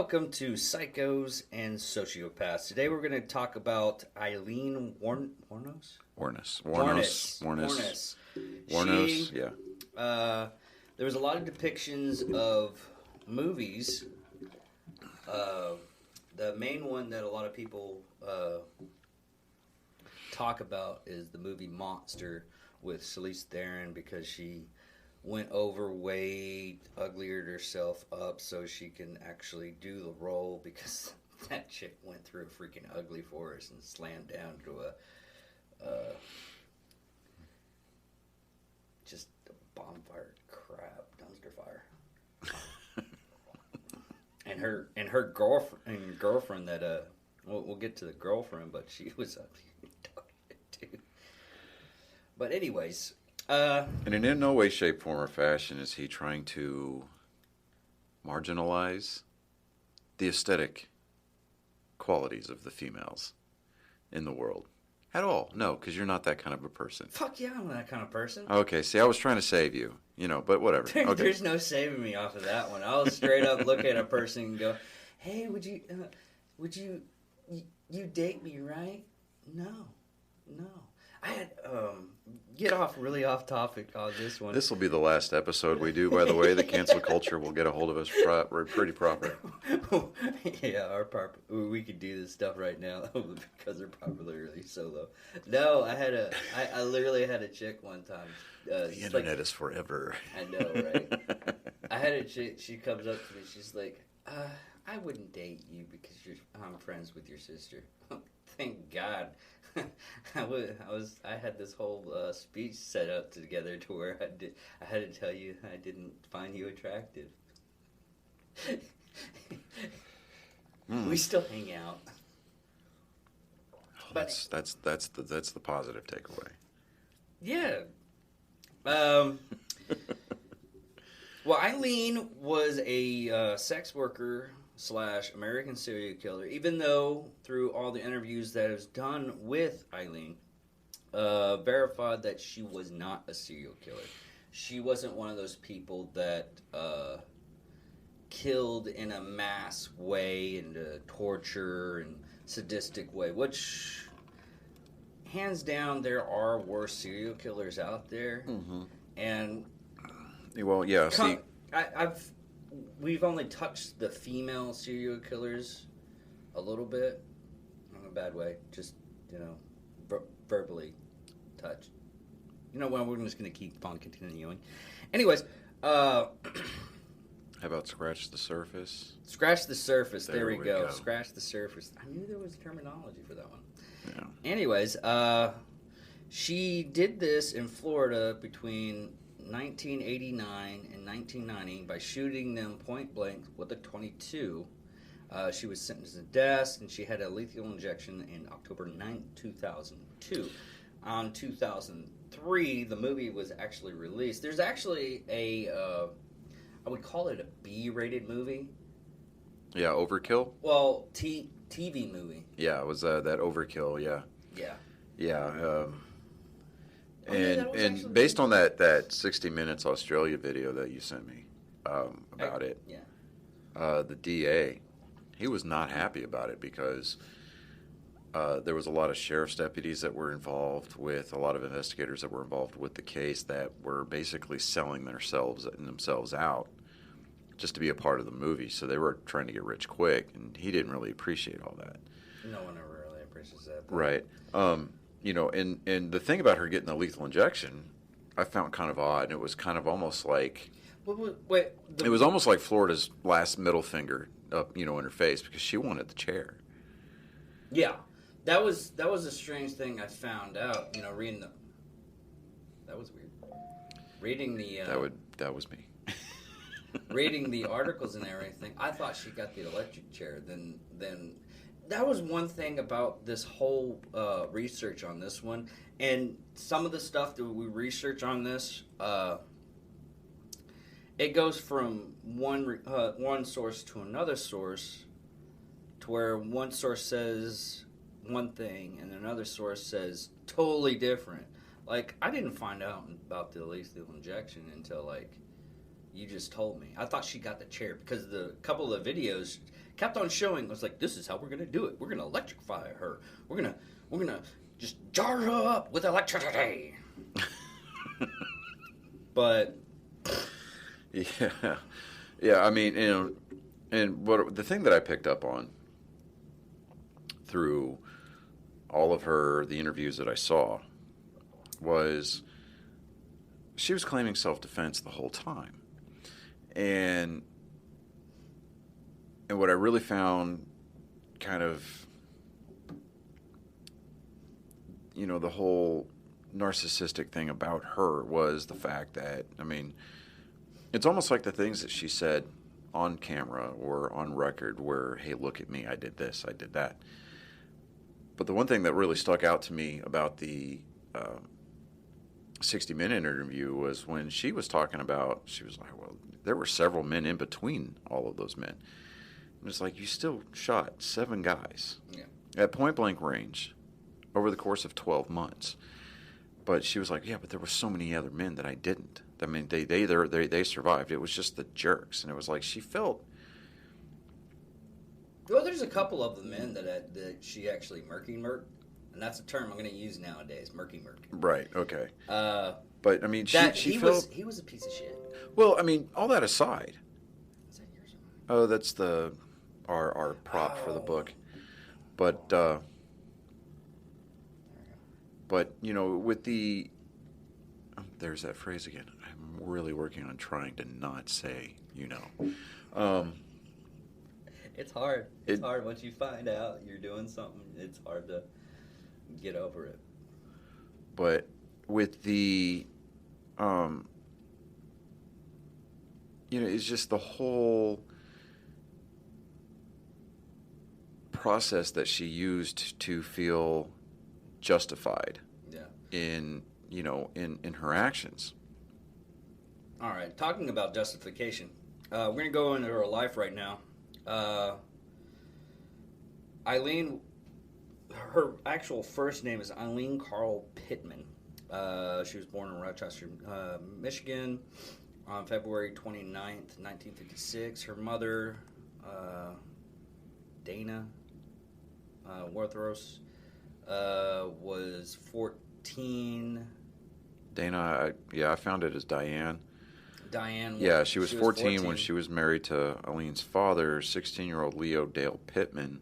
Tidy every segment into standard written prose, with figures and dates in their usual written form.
welcome to Psychos and Sociopaths. Today we're going to talk about Aileen Wuornos? Wuornos, yeah. There was a lot of depictions of movies. The main one that a lot of people talk about is the movie Monster with Charlize Theron, because she went overweight, uglied herself up so she can actually do the role, because that chick went through a freaking ugly forest and slammed down to just a bonfire crap, dumpster fire. and her girlfriend that we'll get to the girlfriend, but she was ugly too. But anyways, and in no way, shape, form, or fashion is he trying to marginalize the aesthetic qualities of the females in the world at all. No, because you're not that kind of a person. Fuck yeah, I'm that kind of person. Okay, see, I was trying to save you, but whatever. Okay. There's no saving me off of that one. I'll straight up look at a person and go, "Hey, would you date me, right?" No. I had get really off topic on this one. This will be the last episode we do, by the way. The cancel culture will get a hold of us pretty proper. Yeah, we could do this stuff right now because they're popularly so low. No, I literally had a chick one time. The internet is forever. I know, right? I had a chick. She comes up to me. She's like, "I wouldn't date you because I'm friends with your sister." Thank God. I had this whole speech set up together to where I had to tell you I didn't find you attractive. We still hang out. That's the positive takeaway. Yeah. Well, Aileen was a sex worker / American serial killer, even though through all the interviews that was done with Aileen, verified that she was not a serial killer. She wasn't one of those people that killed in a mass way and torture and sadistic way, which hands down there are worse serial killers out there. Mm-hmm. And well, yeah, we've only touched the female serial killers a little bit, in a bad way, just, verbally touched. Well, we're just going to keep on continuing. Anyways, how about scratch the surface? Scratch the surface, there we go. Scratch the surface. I knew there was terminology for that one. Yeah. Anyways, she did this in Florida between 1989 and 1990 by shooting them point blank with a .22. She was sentenced to death, and she had a lethal injection in October 9, 2002. On 2003, the movie was actually released. There's actually I would call it a B-rated movie. Yeah, Overkill? Well, TV movie. Yeah, it was that Overkill, yeah. Yeah. Yeah, and based on that 60 Minutes Australia video that you sent me about it, the DA, he was not happy about it because there was a lot of sheriff's deputies that were involved with, a lot of investigators that were involved with the case that were basically selling themselves out just to be a part of the movie. So they were trying to get rich quick, and he didn't really appreciate all that. No one ever really appreciates that. Though. Right. And the thing about her getting the lethal injection, I found kind of odd. And it was kind of almost like... It was almost like Florida's last middle finger up, in her face, because she wanted the chair. Yeah. That was a strange thing I found out, reading the... That was weird. Reading the... That was me. Reading the articles and everything, I thought she got the electric chair. Then that was one thing about this whole research on this one, and some of the stuff that we research on this, it goes from one source to another source, to where one source says one thing and another source says totally different. Like, I didn't find out about the lethal injection until You just told me. I thought she got the chair because the couple of videos kept on showing. I was like, this is how we're going to do it. We're going to electrify her. We're going to just jar her up with electricity. But yeah. I mean, and the thing that I picked up on through all of the interviews that I saw was she was claiming self-defense the whole time. And what I really found kind of, the whole narcissistic thing about her was the fact that, I mean, it's almost like the things that she said on camera or on record where, hey, look at me, I did this, I did that. But the one thing that really stuck out to me about the 60-minute interview was when she was talking about, she was like, well, there were several men in between all of those men. And it's like, you still shot 7 guys at point-blank range over the course of 12 months. But she was like, yeah, but there were so many other men that I didn't. I mean, they survived. It was just the jerks. And it was like she felt... Well, there's a couple of the men that she actually murked. And that's a term I'm going to use nowadays, murky. Right, okay. But, I mean, he was a piece of shit. Well, I mean, all that aside... Is that yours? Oh, that's our prop for the book. But, with the... there's that phrase again. I'm really working on trying to not say, It's hard. It's hard once you find out you're doing something. It's hard to get over it. But with the, it's just the whole process that she used to feel justified in her actions. All right, talking about justification, we're going to go into her life right now. Aileen, her actual first name is Aileen Carl Pittman. She was born in Rochester, Michigan on February 29th, 1956. Her mother, Dana Wuornos, was 14. Dana, I found it as Diane. Diane. Yeah, she was 14 when she was married to Aileen's father, 16-year-old Leo Dale Pittman.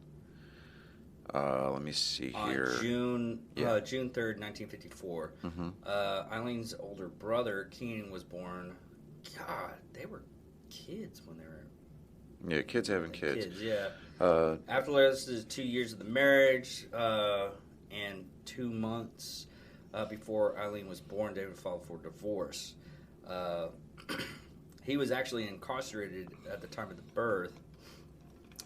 Let me see here. June 3rd, 1954. Mm-hmm. Eileen's older brother, Keenan, was born. God, they were kids when they were... Yeah, kids having kids. Yeah. After this is 2 years of the marriage and 2 months before Aileen was born, David filed for divorce. He was actually incarcerated at the time of the birth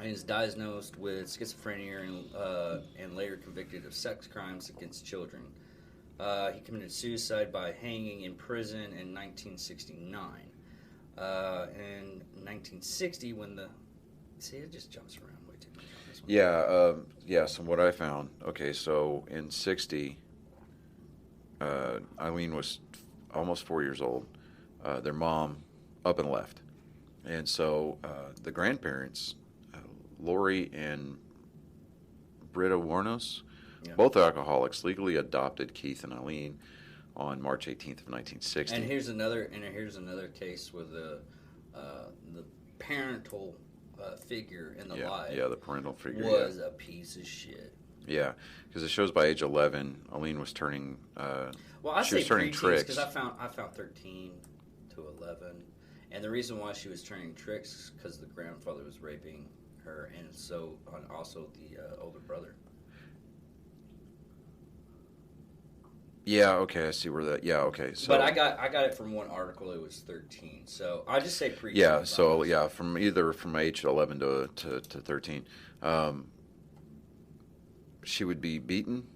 and is diagnosed with schizophrenia and later convicted of sex crimes against children. He committed suicide by hanging in prison in 1969. In 1960, when it just jumps around way too much on this one. Yeah, so what I found, okay, so in 60, Aileen was almost 4 years old. Their mom up and left. And so the grandparents, Lori and Britta Wuornos, both alcoholics, legally adopted Keith and Aileen on March 18th of 1960. And here's another case where the parental figure in the life. Yeah, the parental figure was a piece of shit. Yeah, because it shows by age 11, Aileen was turning. She was turning tricks because I found 13 to 11, and the reason why she was turning tricks because the grandfather was raping her, and so also the older brother. Yeah, okay, I see where that. Yeah, okay. So, but I got it from one article. It was 13, so I just say preteen. Yeah, so from age 11 to 13, she would be beaten,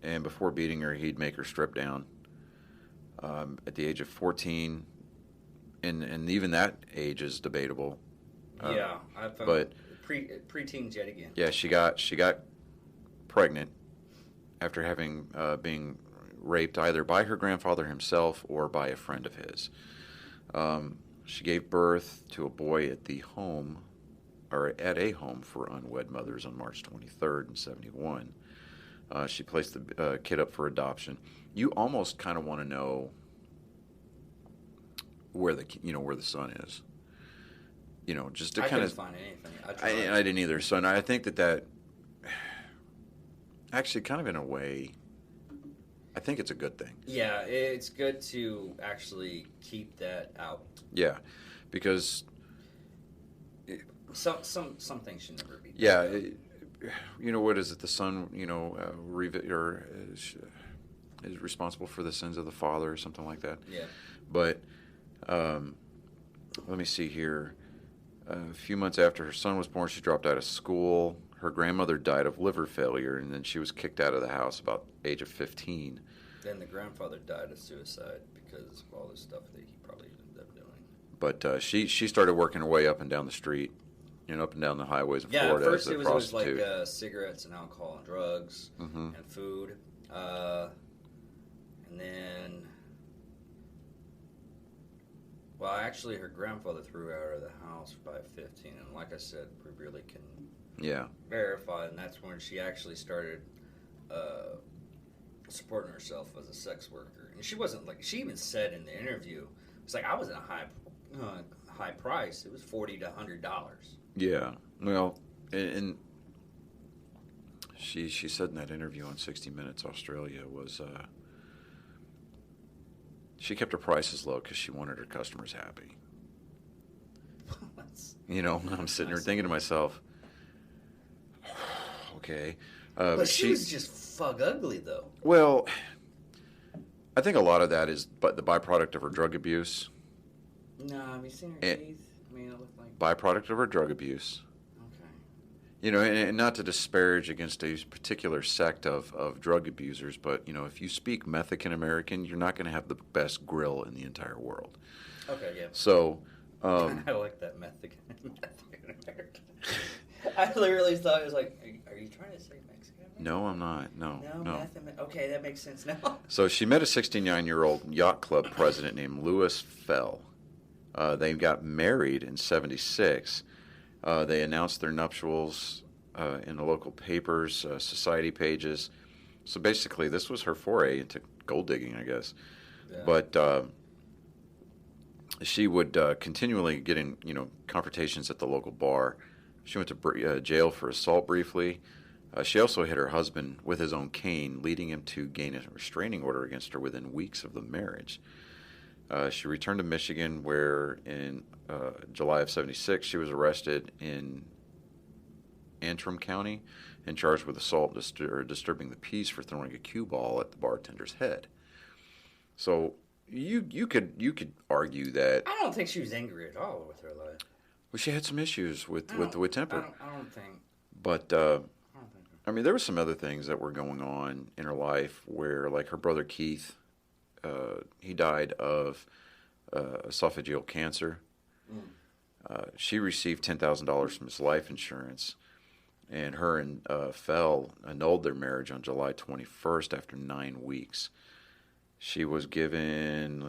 and before beating her, he'd make her strip down. At the age of 14, and even that age is debatable. I found preteens yet again. Yeah, she got pregnant after having being raped either by her grandfather himself or by a friend of his. She gave birth to a boy at a home for unwed mothers on March 23rd in 71. She placed the kid up for adoption. You almost kind of want to know where the son is. Just to kind of. I couldn't find anything. I didn't either. So I think that actually, kind of in a way, I think it's a good thing. Yeah, it's good to actually keep that out. Yeah, because some things should never be. Yeah, what is it? The son, is responsible for the sins of the father, or something like that. Yeah. But let me see here. A few months after her son was born, she dropped out of school. Her grandmother died of liver failure, and then she was kicked out of the house about age of 15. Then the grandfather died of suicide because of all the stuff that he probably ended up doing. But she started working her way up and down the street, up and down the highways of Florida. Yeah, first as a it was prostitute. like cigarettes and alcohol and drugs and food. And then, well, actually, her grandfather threw her out of the house by 15. And like I said, we really can verify. And that's when she actually started supporting herself as a sex worker. And she wasn't she even said in the interview, it's like, I wasn't a high price. It was $40 to $100. Yeah. Well, and she said in that interview on 60 Minutes Australia was she kept her prices low because she wanted her customers happy. I'm sitting here thinking to myself, okay. But she was just fuck ugly, though. Well, I think a lot of that is the byproduct of her drug abuse. No, have you seen her teeth? I mean, it looked like... Byproduct of her drug abuse. Okay. And not to disparage against a particular sect of drug abusers, but, if you speak Mexican American, you're not going to have the best grill in the entire world. Okay, yeah. So... I like that Mexican American. I literally thought it was like, are you trying to say Mexican American? No, I'm not. No. Okay, that makes sense now. So she met a 69-year-old yacht club president named Louis Fell. They got married in 76. They announced their nuptials in the local papers, society pages. So basically, this was her foray into gold digging, I guess. Yeah. But she would continually get in, confrontations at the local bar. She went to jail for assault briefly. She also hit her husband with his own cane, leading him to gain a restraining order against her within weeks of the marriage. She returned to Michigan, where in July of 76, she was arrested in Antrim County and charged with assault or disturbing the peace for throwing a cue ball at the bartender's head. So you could argue that... I don't think she was angry at all with her life. Well, she had some issues with temper. I don't think... But, I mean, there were some other things that were going on in her life where, like, her brother Keith... he died of esophageal cancer. She received $10,000 from his life insurance, and her and Fell annulled their marriage on July 21st after 9 weeks. She was given,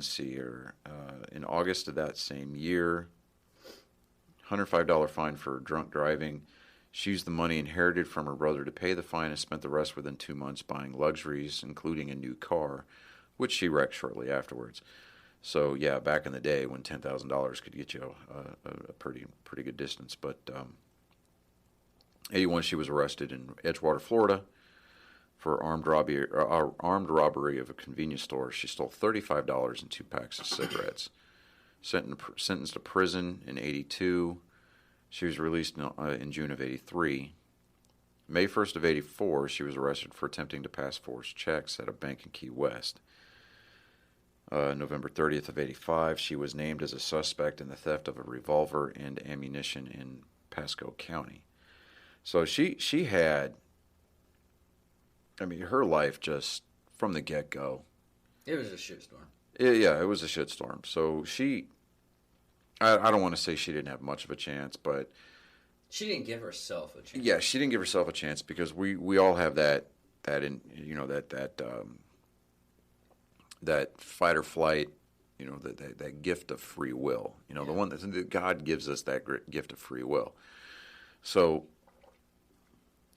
in August of that same year, $105 fine for drunk driving. She used the money inherited from her brother to pay the fine and spent the rest within 2 months buying luxuries, including a new car, which she wrecked shortly afterwards. So, yeah, back in the day when $10,000 could get you a pretty good distance. But 81, she was arrested in Edgewater, Florida, for armed robbery of a convenience store. She stole $35 and 2 packs of cigarettes. Sentenced to prison in 82. She was released in June of 83. May 1st of 84, she was arrested for attempting to pass forged checks at a bank in Key West. November 30th of 85, she was named as a suspect in the theft of a revolver and ammunition in Pasco County. So she had, I mean, her life just, from the get-go. It was a shitstorm. Yeah, it was a shitstorm. So I don't want to say she didn't have much of a chance, but... She didn't give herself a chance. Yeah, she didn't give herself a chance because we all have that fight or flight that gift of free will. The one that God gives us, that gift of free will. So,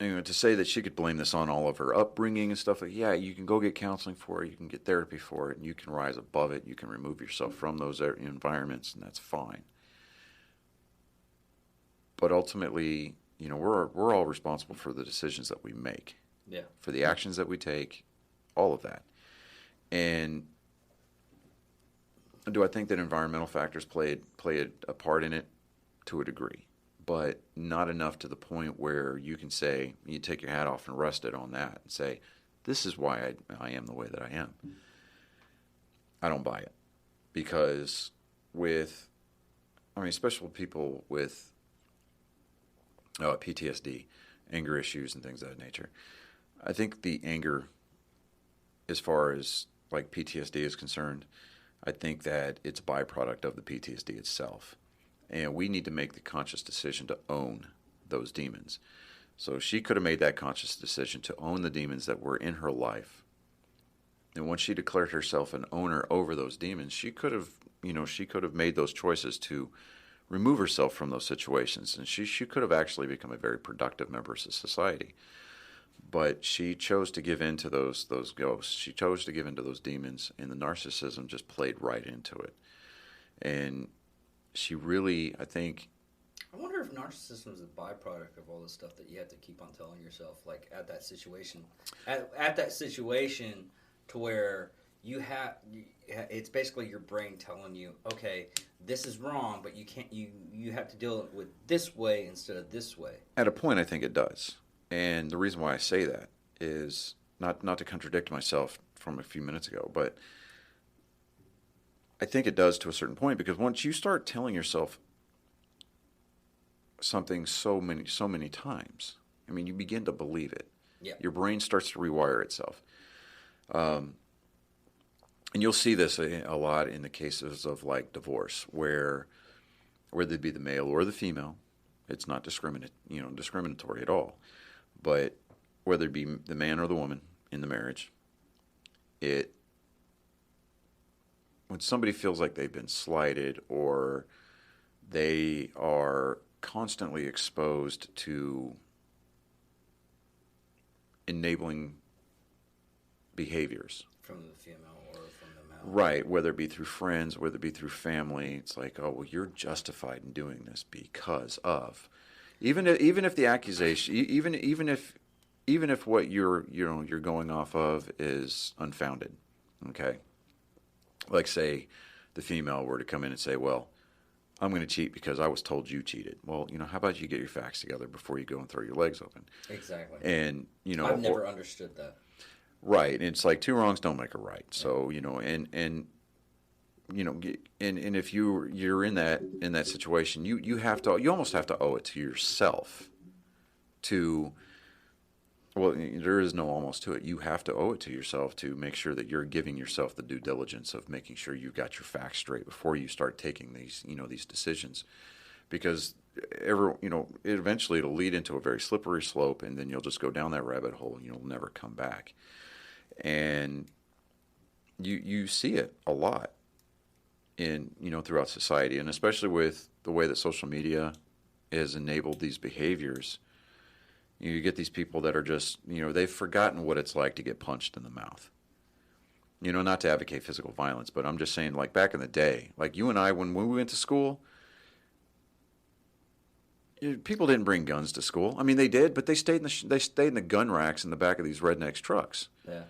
to say that she could blame this on all of her upbringing and stuff like, yeah, you can go get counseling for it, you can get therapy for it, and you can rise above it, you can remove yourself from those environments, and that's fine. But ultimately, we're all responsible for the decisions that we make, for the actions that we take, all of that. And do I think that environmental factors play a part in it? To a degree. But not enough to the point where you can say, you take your hat off and rest it on that and say, this is why I am the way that I am. I don't buy it. Because especially people with PTSD, anger issues and things of that nature, I think the anger, as far as like PTSD is concerned, I think that it's a byproduct of the PTSD itself. And we need to make the conscious decision to own those demons. So she could have made that conscious decision to own the demons that were in her life. And once she declared herself an owner over those demons, she could have made those choices to remove herself from those situations. And she could have actually become a very productive member of society. But she chose to give in to those ghosts. She chose to give in to those demons, and the narcissism just played right into it. And she really, I think... I wonder if narcissism is a byproduct of all the stuff that you have to keep on telling yourself, like at that situation. At that situation to where it's basically your brain telling you, okay, this is wrong, but you can't, you have to deal with this way instead of this way. At a point, I think it does. And the reason why I say that is not to contradict myself from a few minutes ago, but I think it does to a certain point, because once you start telling yourself something so many times, you begin to believe it. Yeah. Your brain starts to rewire itself. And you'll see this a lot in the cases of like divorce, where whether it be the male or the female, it's not discriminatory at all. But whether it be the man or the woman in the marriage, when somebody feels like they've been slighted or they are constantly exposed to enabling behaviors. From the female or from the male. Right, whether it be through friends, whether it be through family, it's like, oh, well, you're justified in doing this because of... Even if the accusation, even if what you're going off of is unfounded, okay? Like say the female were to come in and say, well, I'm going to cheat because I was told you cheated. Well, how about you get your facts together before you go and throw your legs open? Exactly. And I've never understood that. Right, and it's like two wrongs don't make a right. So and if you're in that situation, you almost have to owe it to yourself to, well, there is no almost to it. You have to owe it to yourself to make sure that you're giving yourself the due diligence of making sure you've got your facts straight before you start taking these decisions, because eventually it'll lead into a very slippery slope, and then you'll just go down that rabbit hole and you'll never come back. And you see it a lot throughout society, and especially with the way that social media has enabled these behaviors. You get these people that are just, they've forgotten what it's like to get punched in the mouth. Not to advocate physical violence, but I'm just saying, like back in the day, like you and I, when we went to school, people didn't bring guns to school. They did, but they stayed in the gun racks in the back of these rednecks trucks. Yeah.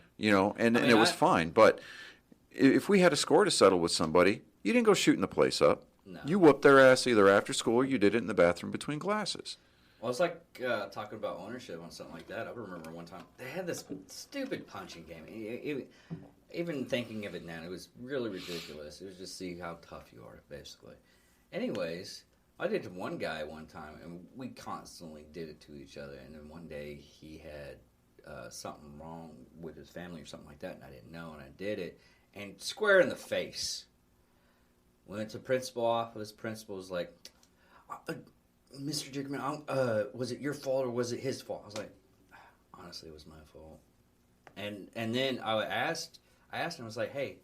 And it was fine. But if we had a score to settle with somebody, you didn't go shooting the place up. No. You whooped their ass either after school or you did it in the bathroom between classes. Well, it's like talking about ownership on something like that. I remember one time they had this stupid punching game. Even thinking of it now, it was really ridiculous. It was just see how tough you are, basically. Anyways, I did it to one guy one time, and we constantly did it to each other. And then one day he had something wrong with his family or something like that, and I didn't know, and I did it, and square in the face. Went to principal office. Principal was like, Mr. Dickerman, was it your fault or was it his fault? I was like, honestly, it was my fault. And then I asked him, I was like, hey,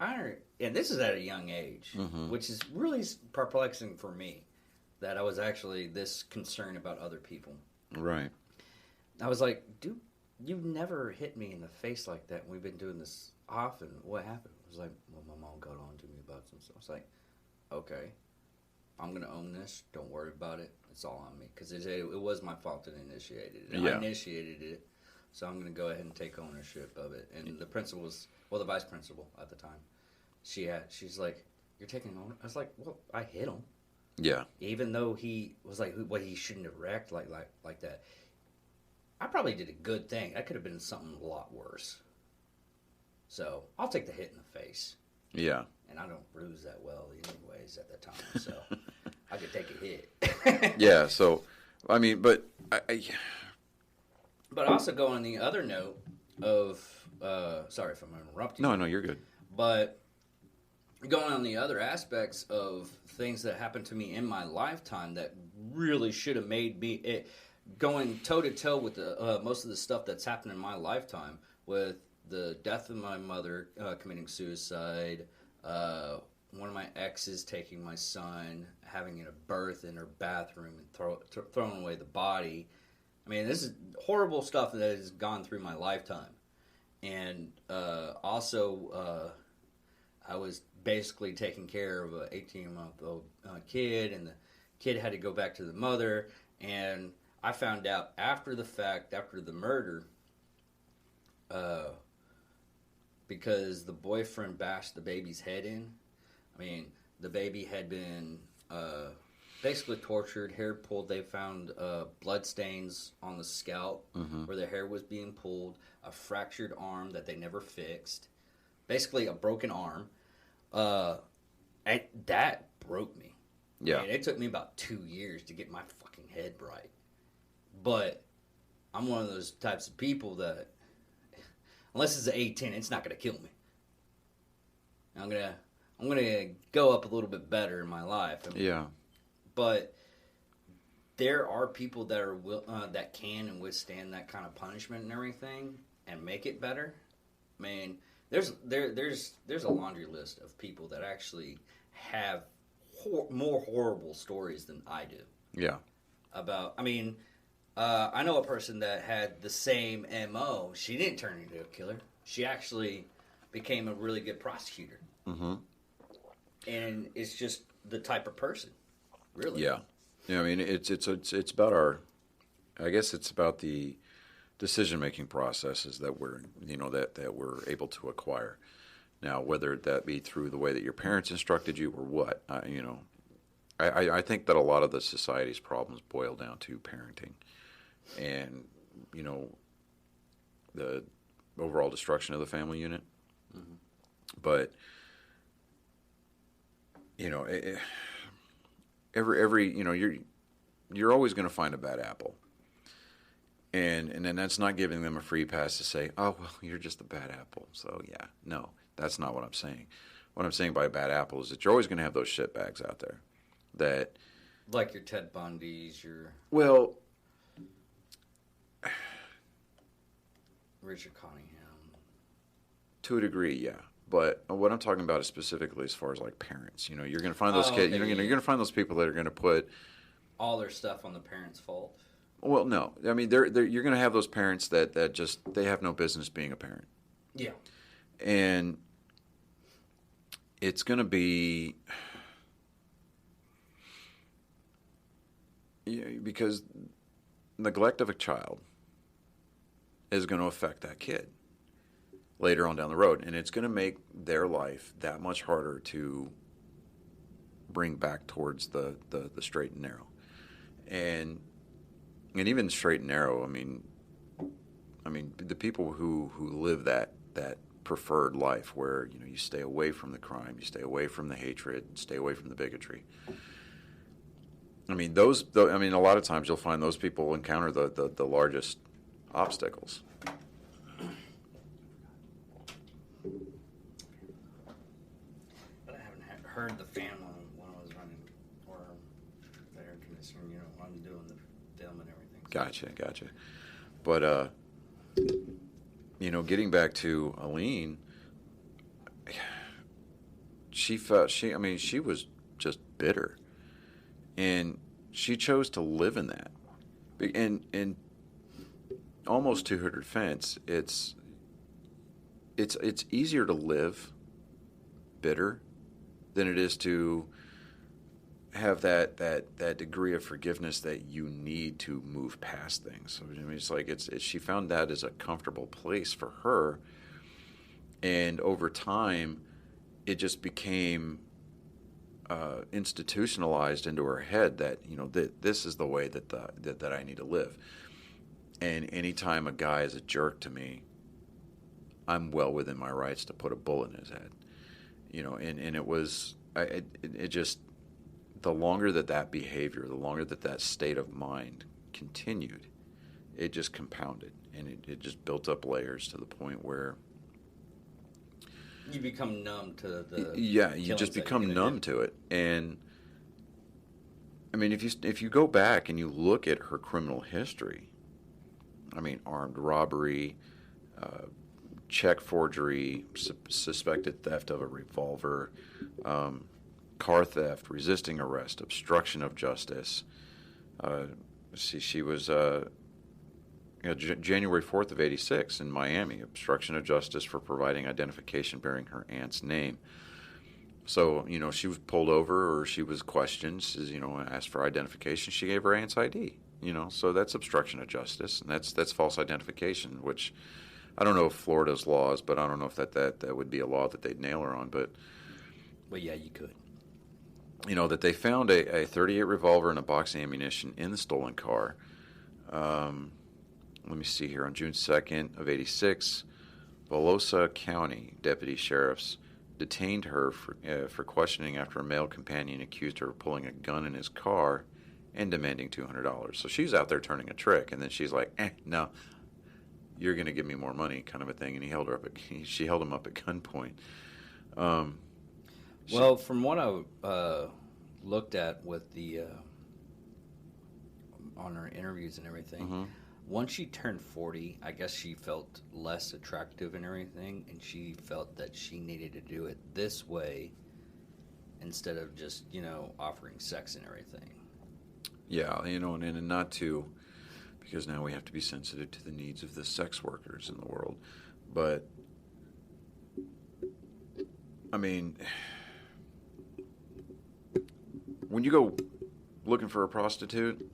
and this is at a young age, which is really perplexing for me, that I was actually this concerned about other people. Right. I was like, dude, you've never hit me in the face like that. We've been doing this often. What happened? I was like, well, my mom got on to me about some stuff. I was like, okay, I'm going to own this. Don't worry about it. It's all on me. Because it was my fault that I initiated it. I initiated it, so I'm going to go ahead and take ownership of it. And the principal was, well, the vice principal at the time, she's like, you're taking ownership? I was like, well, I hit him. Yeah. Even though he was like, well, he shouldn't have reacted like that. I probably did a good thing. That could have been something a lot worse. So I'll take the hit in the face. Yeah. And I don't bruise that well anyways at the time, so I could take a hit. Yeah, so, I mean, but But also go on the other note of, sorry if I'm interrupting. No, you're good. But going on the other aspects of things that happened to me in my lifetime that really should have made me, going toe-to-toe with most of the stuff that's happened in my lifetime, with the death of my mother, committing suicide, one of my exes taking my son, having a birth in her bathroom and throwing away the body. I mean, this is horrible stuff that has gone through my lifetime. And also, I was basically taking care of an 18-month-old kid, and the kid had to go back to the mother. And I found out after the fact, after the murder, because the boyfriend bashed the baby's head in. I mean, the baby had been basically tortured, hair pulled. They found blood stains on the scalp where the hair was being pulled, a fractured arm that they never fixed, basically a broken arm. And that broke me. Yeah. And it took me about 2 years to get my fucking head right. But I'm one of those types of people that, unless it's an A10, it's not going to kill me. I'm gonna go up a little bit better in my life. Yeah. But there are people that are that can and withstand that kind of punishment and everything and make it better. I mean, there's a laundry list of people that actually have more horrible stories than I do. Yeah. I know a person that had the same MO. She didn't turn into a killer. She actually became a really good prosecutor. Mm-hmm. And it's just the type of person, really. Yeah. Yeah, I mean, it's about I guess it's about the decision-making processes that we're able to acquire. Now, whether that be through the way that your parents instructed you or what, I think that a lot of the society's problems boil down to parenting and, the overall destruction of the family unit. Mm-hmm. But, you're always going to find a bad apple. And then that's not giving them a free pass to say, oh, well, you're just a bad apple. So, yeah, no, that's not what I'm saying. What I'm saying by a bad apple is that you're always going to have those shitbags out there that... Like your Ted Bundys, your... Well... Richard Cunningham. To a degree, yeah. But what I'm talking about is specifically as far as like parents. You're going to find those kids. Okay, you're going to find those people that are going to put all their stuff on the parents' fault. Well, no. I mean, you're going to have those parents that just they have no business being a parent. Yeah. And it's going to be because neglect of a child is going to affect that kid later on down the road, and it's going to make their life that much harder to bring back towards the straight and narrow. And even straight and narrow, I mean the people who live that preferred life where you stay away from the crime, you stay away from the hatred, stay away from the bigotry. I mean a lot of times you'll find those people encounter the largest obstacles. But I haven't heard the fan when I was running or the air conditioner, when I'm doing the film and everything. Gotcha. But getting back to Aileen, she was just bitter, and she chose to live in that. And almost to her defense, it's easier to live bitter than it is to have that degree of forgiveness that you need to move past things. So, I mean, it's like she found that as a comfortable place for her, and over time, it just became institutionalized into her head that this is the way that I need to live. And anytime a guy is a jerk to me, I'm well within my rights to put a bullet in his head. And it was it just, the longer that behavior, the longer that state of mind continued, it just compounded, and it just built up layers to the point where you become numb to the you just become numb to it. And I mean, if you go back and you look at her criminal history, I mean, armed robbery, check forgery, suspected theft of a revolver, car theft, resisting arrest, obstruction of justice. She was January 4th of 86 in Miami, obstruction of justice for providing identification bearing her aunt's name. So, she was pulled over, or she was questioned, asked for identification. She gave her aunt's ID, so that's obstruction of justice, and that's false identification, which I don't know if Florida's laws, but I don't know if that would be a law that they'd nail her on. But well, yeah, you could. That they found a .38 revolver and a box of ammunition in the stolen car. Let me see here. On June 2nd of 86, Volusia County deputy sheriffs detained her for questioning after a male companion accused her of pulling a gun in his car and demanding $200. So she's out there turning a trick, and then she's like, no, you're going to give me more money, kind of a thing. And she held him up at gunpoint. Well, from what I looked at with the on her interviews and everything, mm-hmm. Once she turned 40, I guess she felt less attractive and everything, and she felt that she needed to do it this way instead of just, offering sex and everything. Yeah, and not to, because now we have to be sensitive to the needs of the sex workers in the world. But, I mean, when you go looking for a prostitute,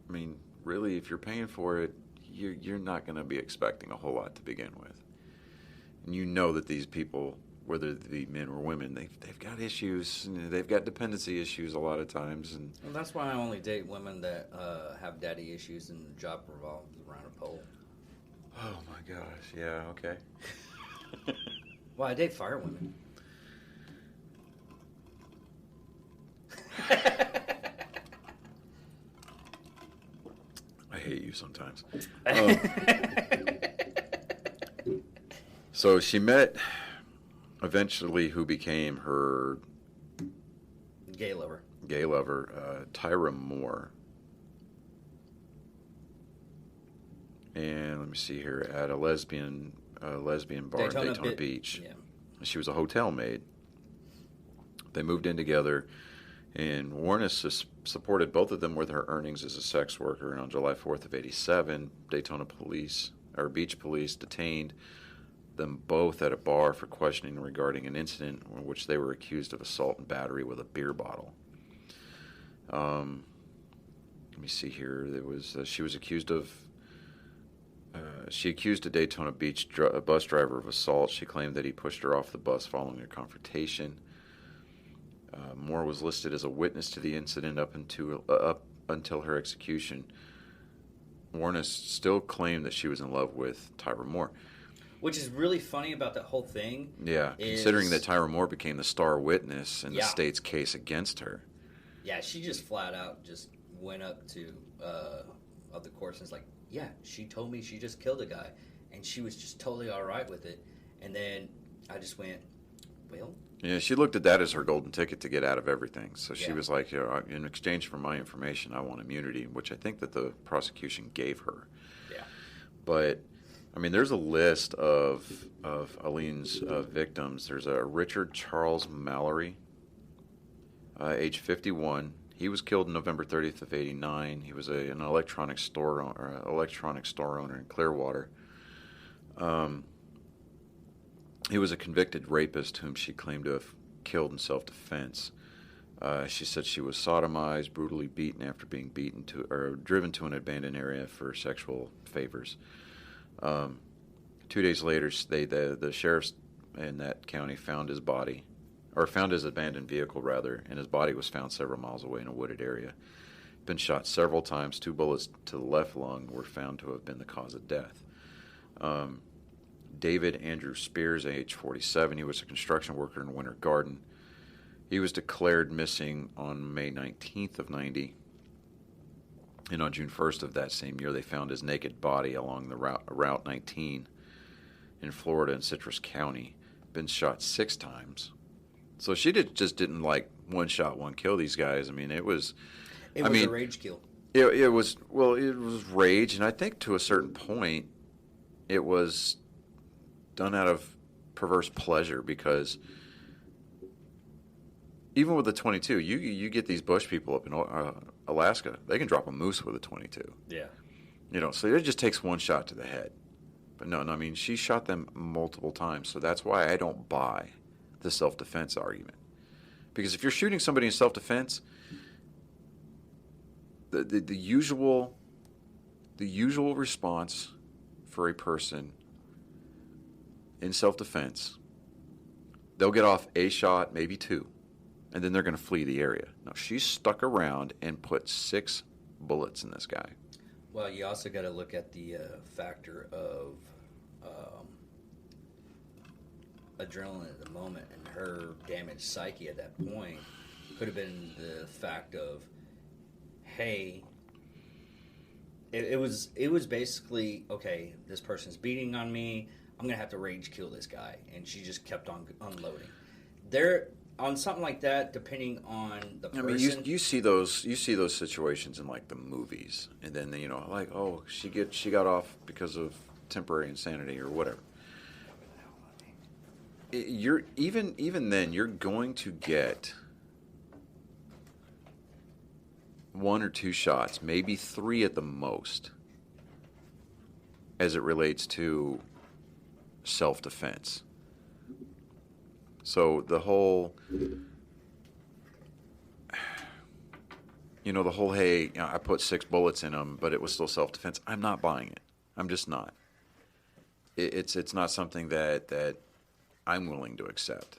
I mean, really, if you're paying for it, you're not going to be expecting a whole lot to begin with. And you know that these people, whether they be men or women, they've got issues. They've got dependency issues a lot of times. And well, that's why I only date women that have daddy issues and the job revolves around a pole. Oh, my gosh. Yeah, okay. Well, I date fire women. I hate you sometimes. So she met, eventually, who became her gay lover, Tyra Moore. And let me see here, at a lesbian bar in Daytona Beach. Yeah. She was a hotel maid. They moved in together, and Wuornos supported both of them with her earnings as a sex worker. And on July 4th of 87, Beach police detained them both at a bar for questioning regarding an incident in which they were accused of assault and battery with a beer bottle. Let me see here. There was she was accused of. She accused a Daytona Beach bus driver of assault. She claimed that he pushed her off the bus following a confrontation. Moore was listed as a witness to the incident up until her execution. Wuornos still claimed that she was in love with Tyra Moore. Which is really funny about that whole thing. Yeah, considering that Tyra Moore became the star witness in the state's case against her. Yeah, she just flat out just went up to the courts and was like, yeah, she told me she just killed a guy. And she was just totally all right with it. And then I just went, well... Yeah, she looked at that as her golden ticket to get out of everything. So she was like, in exchange for my information, I want immunity, which I think that the prosecution gave her. Yeah. But I mean, there's a list of Aileen's victims. There's a Richard Charles Mallory, age 51. He was killed November 30th of '89. He was an electronics store owner in Clearwater. He was a convicted rapist whom she claimed to have killed in self-defense. She said she was sodomized, brutally beaten after being driven to an abandoned area for sexual favors. 2 days later, the sheriffs in that county found his abandoned vehicle, rather, and his body was found several miles away in a wooded area. Been shot several times. 2 bullets to the left lung were found to have been the cause of death. David Andrew Spears, age 47, he was a construction worker in Winter Garden. He was declared missing on May 19th of '90. And on June 1st of that same year, they found his naked body along the Route 19 in Florida in Citrus County. Been shot 6 times. So she just didn't like one shot, one kill these guys. I mean, it was a rage kill. It was rage, and I think to a certain point, it was done out of perverse pleasure, because even with the .22, you get these bush people up in Alaska, they can drop a moose with a .22. Yeah. So it just takes one shot to the head. But no, I mean, she shot them multiple times, so that's why I don't buy the self-defense argument. Because if you're shooting somebody in self-defense, the usual response for a person in self-defense, they'll get off a shot, maybe 2, and then they're going to flee the area. Now, she stuck around and put 6 bullets in this guy. Well, you also got to look at the factor of adrenaline at the moment, and her damaged psyche at that point could have been the fact of, hey, it was basically, okay, this person's beating on me, I'm going to have to rage kill this guy. And she just kept on unloading. On something like that, depending on the person. I mean, you see those situations in like the movies, and then like, oh, she got off because of temporary insanity or whatever. You're even then you're going to get 1 or 2 shots, maybe 3 at the most, as it relates to self-defense. So the whole, hey, I put 6 bullets in him, but it was still self-defense. I'm not buying it. I'm just not. It's not something that I'm willing to accept.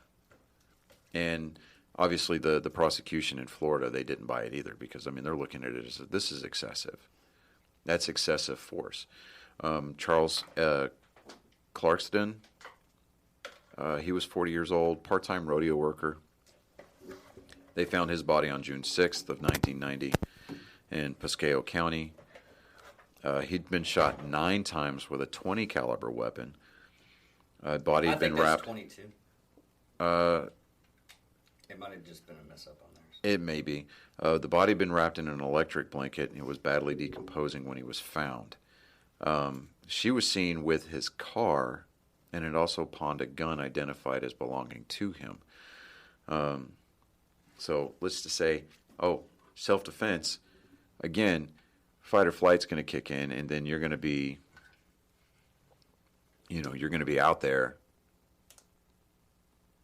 And obviously the prosecution in Florida, they didn't buy it either, because, I mean, they're looking at it as, this is excessive. That's excessive force. Charles Clarkston, he was 40 years old, part-time rodeo worker. They found his body on June 6th of 1990 in Pasco County. He'd been shot 9 times with a .20 caliber weapon. Body had been wrapped. I think that's 22. It might have just been a mess up on theirs. It may be. The body had been wrapped in an electric blanket, and it was badly decomposing when he was found. She was seen with his car, and had also pawned a gun identified as belonging to him. So let's just say, self-defense. Again, fight or flight's going to kick in, and then you're going to be, you're going to be out there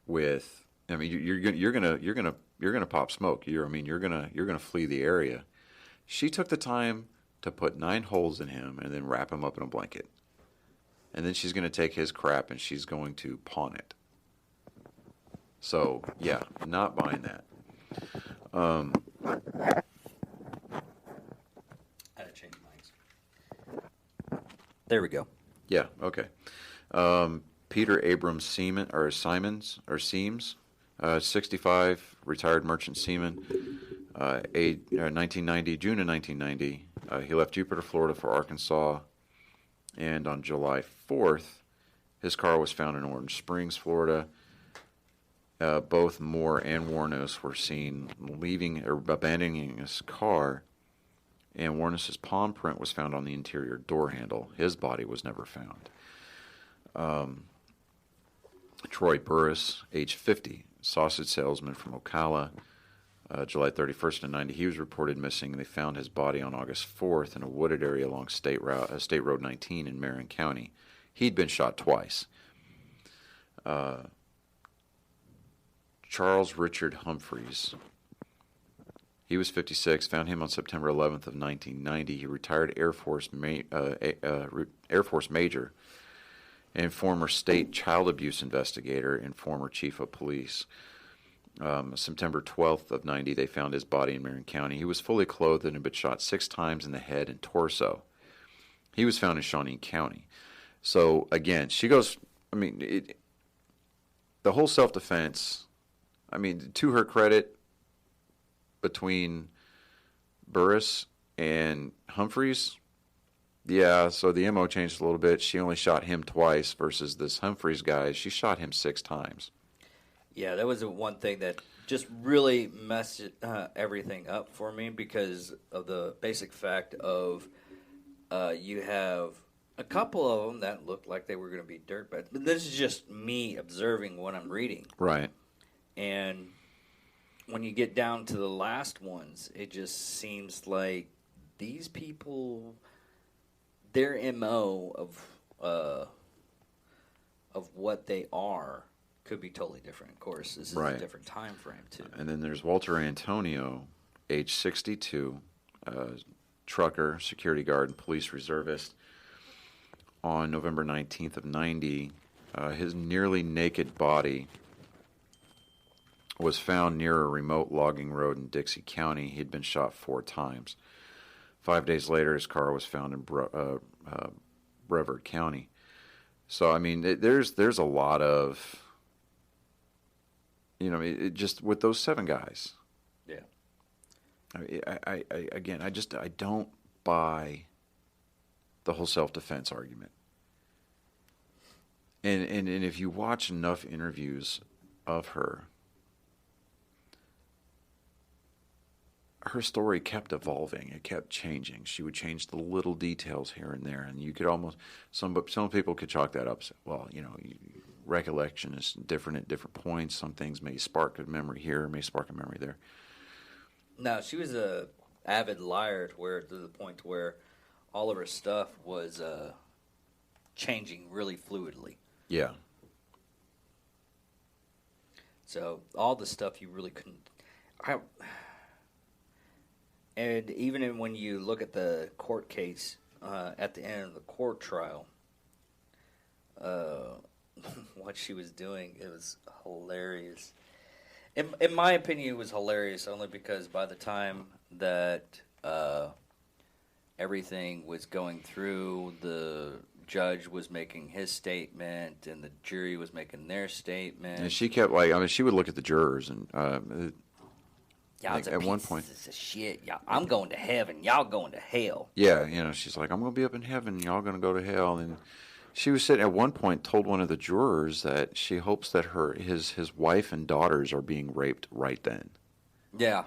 with. I mean, you're gonna pop smoke. You're gonna flee the area. She took the time to put 9 holes in him and then wrap him up in a blanket. And then she's going to take his crap and she's going to pawn it. So, yeah, not buying that. I had to change mics. There we go. Yeah, okay. Peter Abrams Simons, 65, retired merchant seaman, June of 1990. He left Jupiter, Florida for Arkansas, and on July 4th, his car was found in Orange Springs, Florida. Both Moore and Wuornos were seen abandoning his car and Wuornos' palm print was found on the interior door handle. His body was never found. Troy Burris, age 50, sausage salesman from Ocala, July 31st of 90. He was reported missing. They found his body on August 4th in a wooded area along State Road 19 in Marion County. He'd been shot twice. Charles Richard Humphreys. He was 56. Found him on September 11th of 1990. He retired Air Force Major and former state child abuse investigator and former chief of police. September 12th of 90, they found his body in Marion County. He was fully clothed and had been shot 6 times in the head and torso. He was found in Shawnee County. So, again, she goes, the whole self-defense, to her credit, between Burris and Humphreys, yeah, so the MO changed a little bit. She only shot him twice versus this Humphreys guy. She shot him 6 times. Yeah, that was the one thing that just really messed everything up for me because of the basic fact of you have a couple of them that looked like they were going to be dirtbags. But this is just me observing what I'm reading. Right. And when you get down to the last ones, it just seems like these people, their MO of what they are could be totally different. Of course, this is a different time frame too. And then there's Walter Antonio, age 62, trucker, security guard, and police reservist. On November 19th of 90, his nearly naked body was found near a remote logging road in Dixie County. He'd been shot 4 times. 5 days later, his car was found in Brevard County. So, there's a lot of, just with those 7 guys. Yeah. I don't buy the whole self-defense argument. And if you watch enough interviews of her story kept evolving. It kept changing. She would change the little details here and there, and you could almost some people could chalk that up. Well, recollection is different at different points. Some things may spark a memory here, may spark a memory there. No, she was a avid liar to the point where all of her stuff was changing really fluidly. Yeah. So all the stuff you really couldn't. And even when you look at the court case at the end of the court trial, what she was doing, it was hilarious. In my opinion, it was hilarious only because by the time that everything was going through, the judge was making his statement and the jury was making their statement. And she kept she would look at the jurors and at one point, of shit. Y'all, I'm going to heaven. Y'all going to hell. Yeah, she's like, I'm going to be up in heaven. Y'all going to go to hell. And she was sitting at one point, told one of the jurors that she hopes that his wife and daughters are being raped right then. Yeah,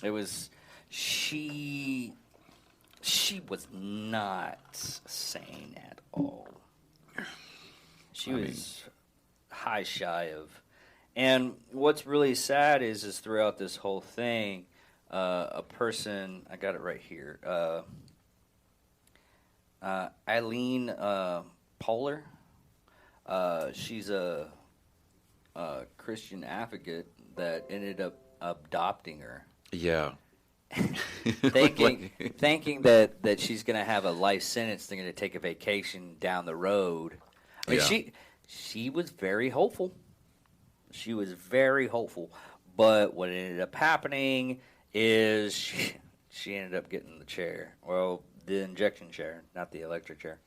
it was. She was not sane at all. She was shy of. And what's really sad is throughout this whole thing, a person, I got it right here, Aileen Wuornos, she's a Christian advocate that ended up adopting her. Yeah. thinking that she's going to have a life sentence, they're going to take a vacation down the road. She was very hopeful. She was very hopeful, but what ended up happening is she ended up getting the chair. Well, the injection chair, not the electric chair.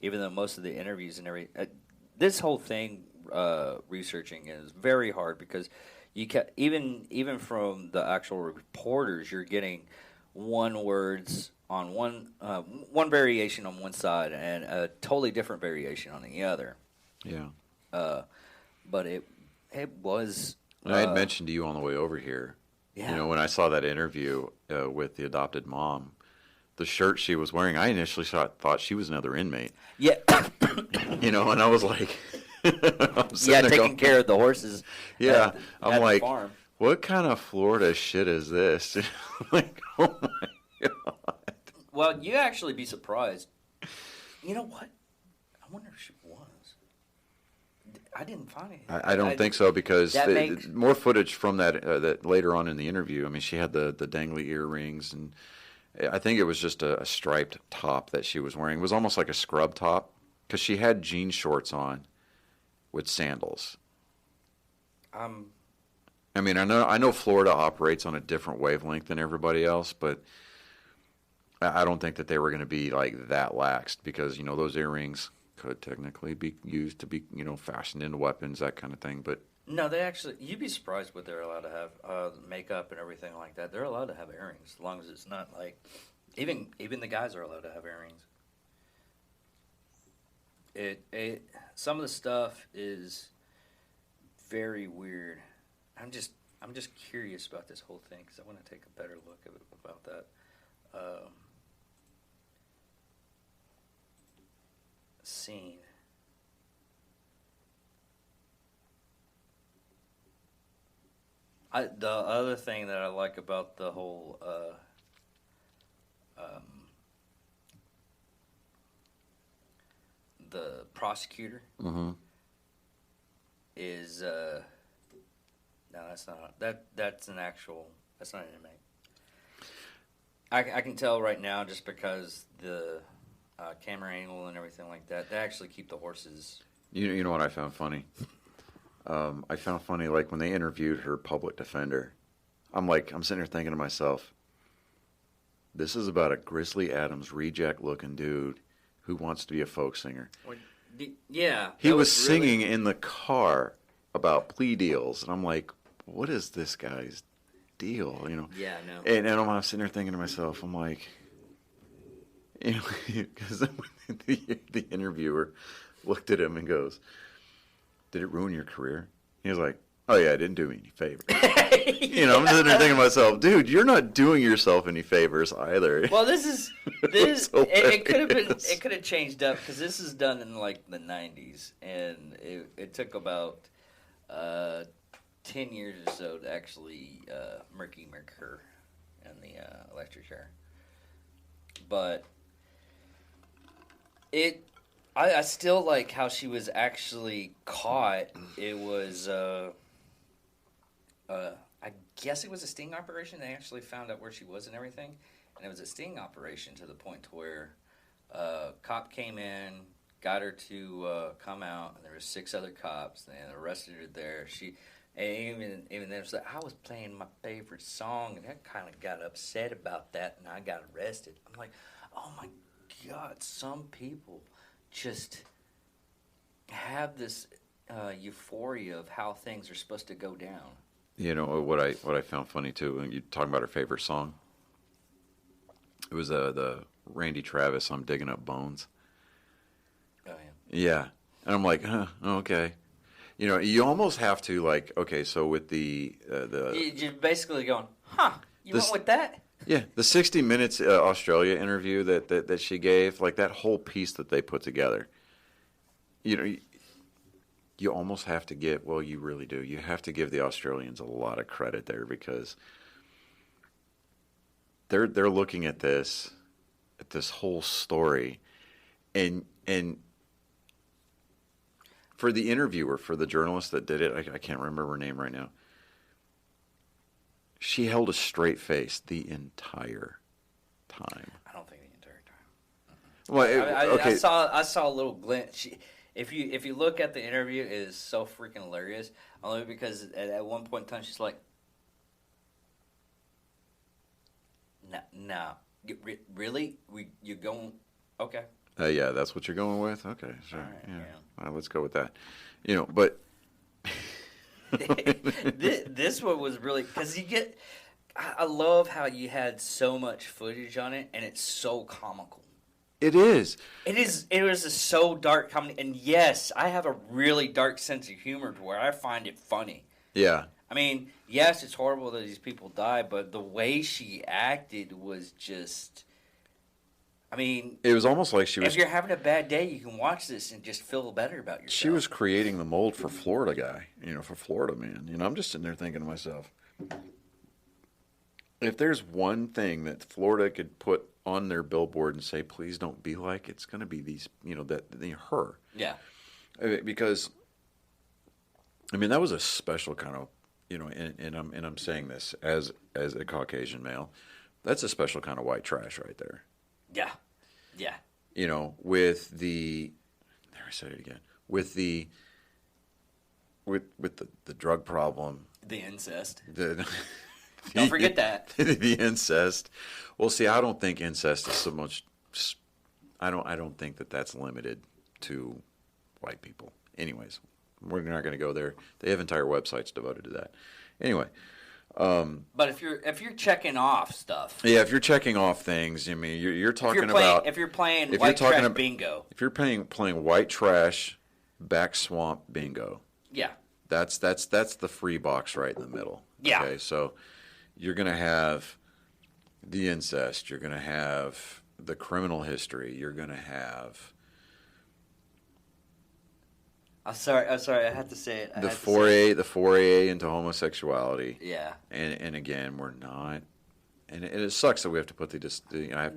Even though most of the interviews and everything, this whole thing, researching is very hard because even from the actual reporters, you're getting one variation on one side and a totally different variation on the other. Yeah. But it was. I had mentioned to you on the way over here. Yeah. When I saw that interview with the adopted mom, the shirt she was wearing, I initially thought she was another inmate. Yeah. And I was like, taking care of the horses. Yeah, I'm like, farm. What kind of Florida shit is this? Like, oh my God. Well, you actually be surprised. You know what? I wonder if she was. I didn't find it. I don't think so, because more footage from that later on in the interview. I mean, she had the dangly earrings, and I think it was just a striped top that she was wearing. It was almost like a scrub top, because she had jean shorts on with sandals. I mean, I know Florida operates on a different wavelength than everybody else, but I don't think that they were going to be like that laxed, because those earrings could technically be used to be, fashioned into weapons, that kind of thing. But no, they actually, you'd be surprised what they're allowed to have, makeup and everything like that. They're allowed to have earrings, as long as it's not like, even the guys are allowed to have earrings. Some of the stuff is very weird. I'm just curious about this whole thing, because I want to take a better look about that. Scene. The other thing that I like about the whole the prosecutor is no, that's not that's an actual, that's not an inmate. I can tell right now, just because the camera angle and everything like that. They actually keep the horses. You know what I found funny? I found funny, like, when they interviewed her public defender. I'm sitting here thinking to myself, this is about a Grizzly Adams reject-looking dude who wants to be a folk singer. Yeah. He was singing in the car about plea deals, and I'm like, what is this guy's deal? Yeah, no. And I'm sitting there thinking to myself, I'm like, because the interviewer looked at him and goes, "Did it ruin your career?" He was like, "Oh yeah, it didn't do me any favors." I'm sitting there thinking to myself, dude, you're not doing yourself any favors either. Well, it could have changed up, because this is done in like the 90s, and it took about 10 years or so to actually murk her in the electric chair. But I still like how she was actually caught. It was, I guess it was a sting operation. They actually found out where she was and everything. And it was a sting operation to the point to where cop came in, got her to come out, and there were 6 other cops, and arrested her there. And even then, it was like, I was playing my favorite song, and I kind of got upset about that, and I got arrested. I'm like, oh my God, some people just have this euphoria of how things are supposed to go down. What I found funny too, when you talking about her favorite song, it was the Randy Travis, "I'm Digging Up Bones." Oh yeah. Yeah, and I'm like, okay. You almost have to, like, okay, so with you're basically going, you went with that? Yeah, the 60 Minutes Australia interview that she gave, like that whole piece that they put together. You almost have to you really do. You have to give the Australians a lot of credit there, because they're looking at this whole story, and for the interviewer, for the journalist that did it, I can't remember her name right now. She held a straight face the entire time. I don't think the entire time. Well, okay. I saw a little glint. If you look at the interview, it is so freaking hilarious. Only because at one point in time, she's like, "No, really? You going? Okay." Yeah, that's what you're going with? Okay, sure. All right, yeah. Well, let's go with that. But this one was really, because I love how you had so much footage on it, and it's so comical. It is. It was a so dark comedy, and yes, I have a really dark sense of humor to where I find it funny. Yeah. I mean, yes, it's horrible that these people die, but the way she acted was just I mean, it was almost like she was. If you're having a bad day, you can watch this and just feel better about yourself. She was creating the mold for Florida guy, for Florida man. I'm just sitting there thinking to myself, if there's one thing that Florida could put on their billboard and say, please don't be like, it's going to be these, her. Yeah. Because, that was a special kind of, and I'm saying this as a Caucasian male, that's a special kind of white trash right there. Yeah. Yeah. With the, there I said it again, with the drug problem. The incest. Don't forget that. The incest. Well, see, I don't think incest is so much. I don't think that that's limited to white people. Anyways, we're not going to go there. They have entire websites devoted to that. Anyway. But if you're checking off stuff. Yeah, if you're checking off things, you're talking if you're playing white trash bingo. If you're playing white trash back swamp bingo. Yeah. That's the free box right in the middle. Yeah. Okay, so you're going to have the incest. You're going to have the criminal history. You're going to have... I'm sorry. I had to say it. The foray into homosexuality. Yeah. And again, we're not... And it sucks that we have to put the disclaimer.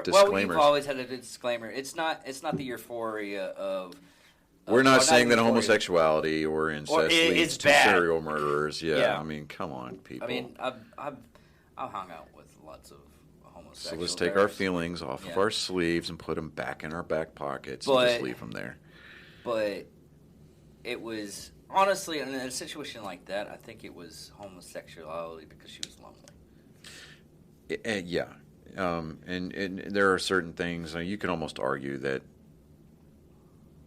Well, we've always had a disclaimer. It's not the euphoria of... We're not saying that homosexuality or incest leads to serial murderers. Yeah, I mean, come on, people. I mean, I've hung out with lots of homosexuals. So let's take our feelings off of our sleeves and put them back in our back pockets and just leave them there. But it was, honestly, in a situation like that, I think it was homosexuality because she was lonely. Yeah. And there are certain things, you can almost argue that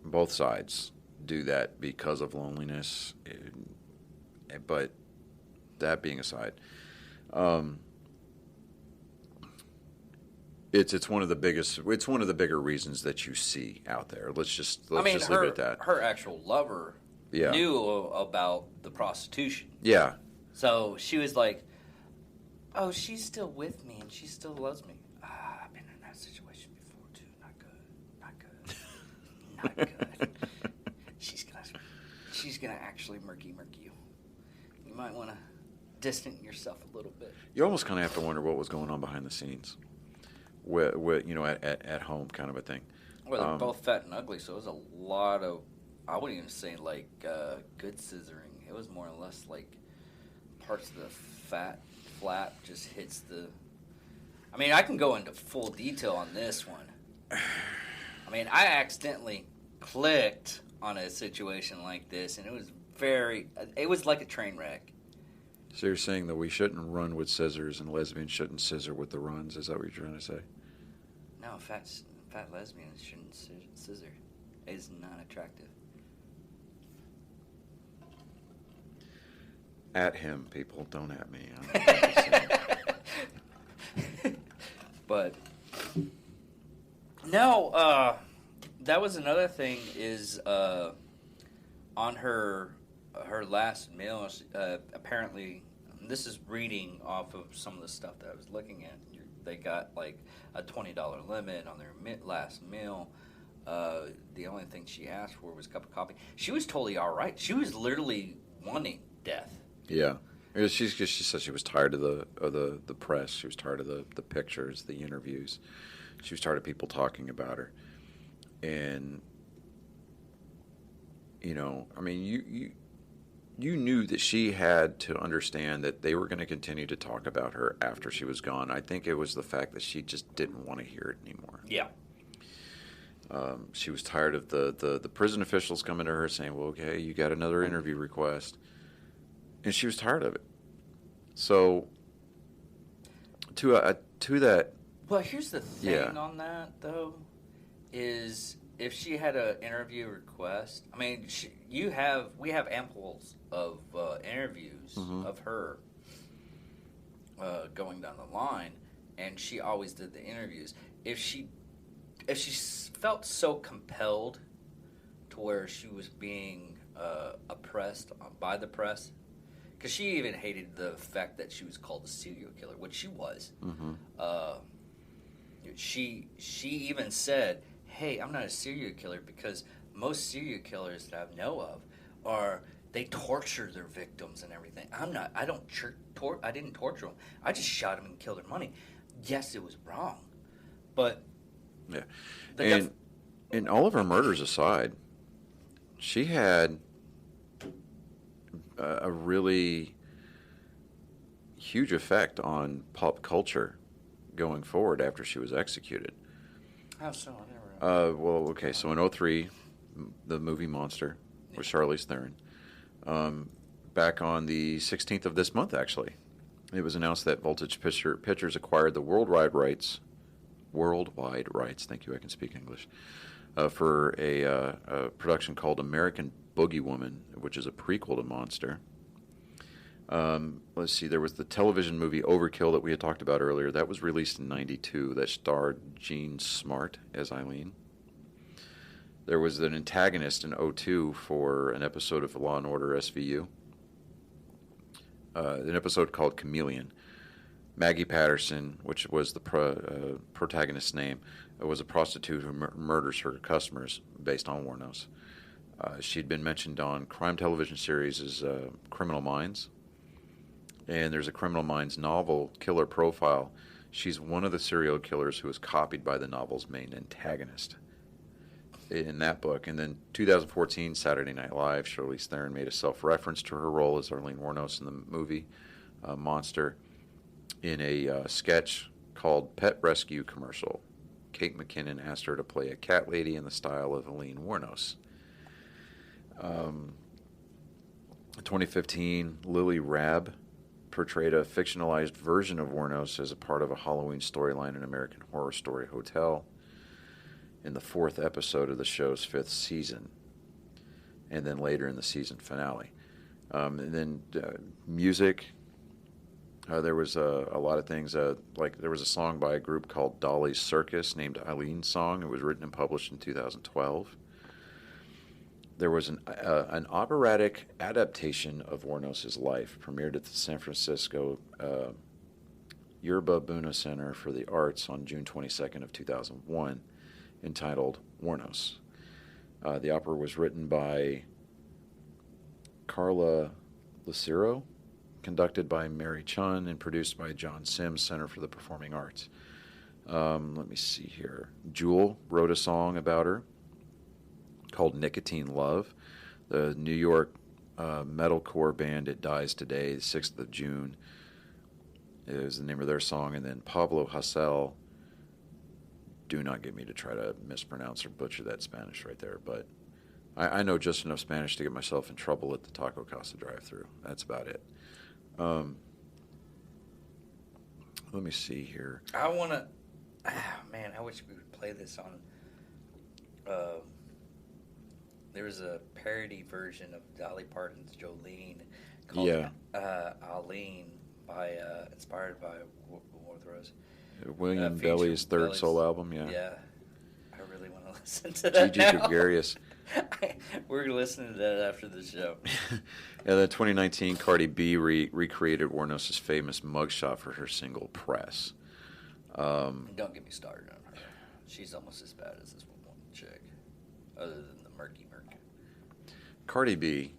both sides do that because of loneliness, but that being aside, it's one of the bigger reasons that you see out there. Let's just leave it at that. Her actual lover knew about the prostitution. Yeah. So she was like, "Oh, she's still with me and she still loves me." I've been in that situation before too. Not good. She's gonna actually murky you. You might want to distance yourself a little bit. You almost kind of have to wonder what was going on behind the scenes, at home, kind of a thing. Well, they're both fat and ugly, so it was a lot of. I wouldn't even say like good scissoring. It was more or less like parts of the fat flap just hits the. I mean, I can go into full detail on this one. I mean, I accidentally clicked on a situation like this, and it was like a train wreck. So you're saying that we shouldn't run with scissors and lesbians shouldn't scissor with the runs? Is that what you're trying to say? No, fat lesbians shouldn't scissor. It's not attractive. At him, people. Don't at me. But... No, that was another thing is on her last meal, apparently, this is reading off of some of the stuff that I was looking at. They got like a $20 limit on their last meal. The only thing she asked for was a cup of coffee. She was totally all right. She was literally wanting death. Yeah. She said she was tired of the press. She was tired of the pictures, the interviews. She was tired of people talking about her. And, I mean, you knew that she had to understand that they were going to continue to talk about her after she was gone. I think it was the fact that she just didn't want to hear it anymore. Yeah. She was tired of the prison officials coming to her saying, well, okay, you got another interview request. And she was tired of it. So, to that... Well, here's the thing on that, though, is if she had an interview request, I mean, we have amples of interviews of her going down the line, and she always did the interviews. If she felt so compelled to where she was being oppressed by the press, because she even hated the fact that she was called a serial killer, which she was. she even said, "Hey, I'm not a serial killer because most serial killers that I know of they torture their victims and everything. I'm not. I don't. I didn't torture them. I just shot them and killed their money. Yes, it was wrong, but yeah. And all of her murders aside, she had a really huge effect on pop culture going forward after she was executed. How so? I never. Well, okay. So in 2003, the movie Monster with Charlize Theron. Back on the 16th of this month, actually, it was announced that Voltage Pictures acquired the worldwide rights. Thank you, I can speak English. For a production called American Boogie Woman, which is a prequel to Monster. Let's see, there was the television movie Overkill that we had talked about earlier. That was released in '92. That starred Jean Smart as Aileen. There was an antagonist in 2002 for an episode of Law & Order SVU. An episode called Chameleon. Maggie Patterson, which was the protagonist's name, was a prostitute who murders her customers based on Wuornos. She'd been mentioned on crime television series as Criminal Minds. And there's a Criminal Minds novel, Killer Profile. She's one of the serial killers who was copied by the novel's main antagonist in that book. And then 2014, Saturday Night Live, Charlize Theron made a self-reference to her role as Aileen Wuornos in the movie Monster in a sketch called Pet Rescue Commercial. Kate McKinnon asked her to play a cat lady in the style of Aileen Wuornos. 2015, Lily Rabb portrayed a fictionalized version of Wuornos as a part of a Halloween storyline in American Horror Story Hotel in the 4th episode of the show's 5th season, and then later in the season finale. And then music, there was a lot of things, like there was a song by a group called Dolly's Circus named Eileen's Song. It was written and published in 2012. There was an operatic adaptation of Wuornos' life, premiered at the San Francisco Yerba Buena Center for the Arts on June 22nd of 2001, entitled Wuornos. The opera was written by Carla Lucero, conducted by Mary Chun, and produced by John Sims Center for the Performing Arts. Let me see here. Jewel wrote a song about her called Nicotine Love. The New York metalcore band It Dies Today, the 6th of June, is the name of their song. And then Pablo Hasél, do not get me to try to mispronounce or butcher that Spanish right there, but I know just enough Spanish to get myself in trouble at the Taco Casa drive-thru. That's about it. Let me see here. I want to... man, I wish we would play this on... there was a parody version of Dolly Parton's Jolene called Aileen, inspired by War of the Rose. William Belly's third solo album, yeah. Yeah. I really want to listen to that Gigi Gregarious. We're going to listen to that after the show. And then 2019, Cardi B recreated Wuornos' famous mugshot for her single Press. Don't get me started on her. She's almost as bad as this one chick, other than the murky. Cardi B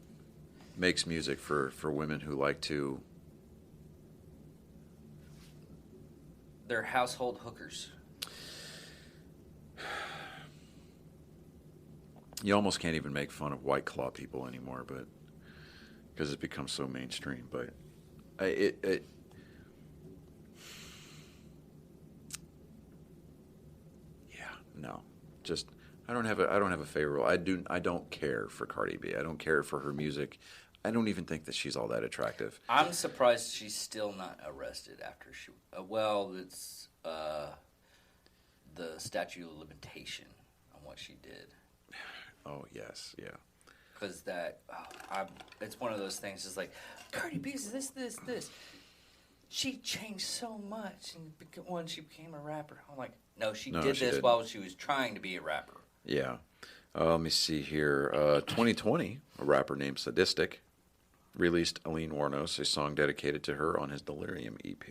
makes music for women who like to... They're household hookers. You almost can't even make fun of White Claw people anymore, but because it's become so mainstream. But I don't have a favorite role. I don't care for Cardi B. I don't care for her music. I don't even think that she's all that attractive. I'm surprised she's still not arrested after she. It's the statute of limitation on what she did. Oh yes, yeah. Because it's one of those things. It's like Cardi B's this. She changed so much when she became a rapper. I'm like, no, she did while she was trying to be a rapper. Yeah. Let me see here. 2020, a rapper named Sadistic released Aileen Wuornos, a song dedicated to her on his Delirium EP.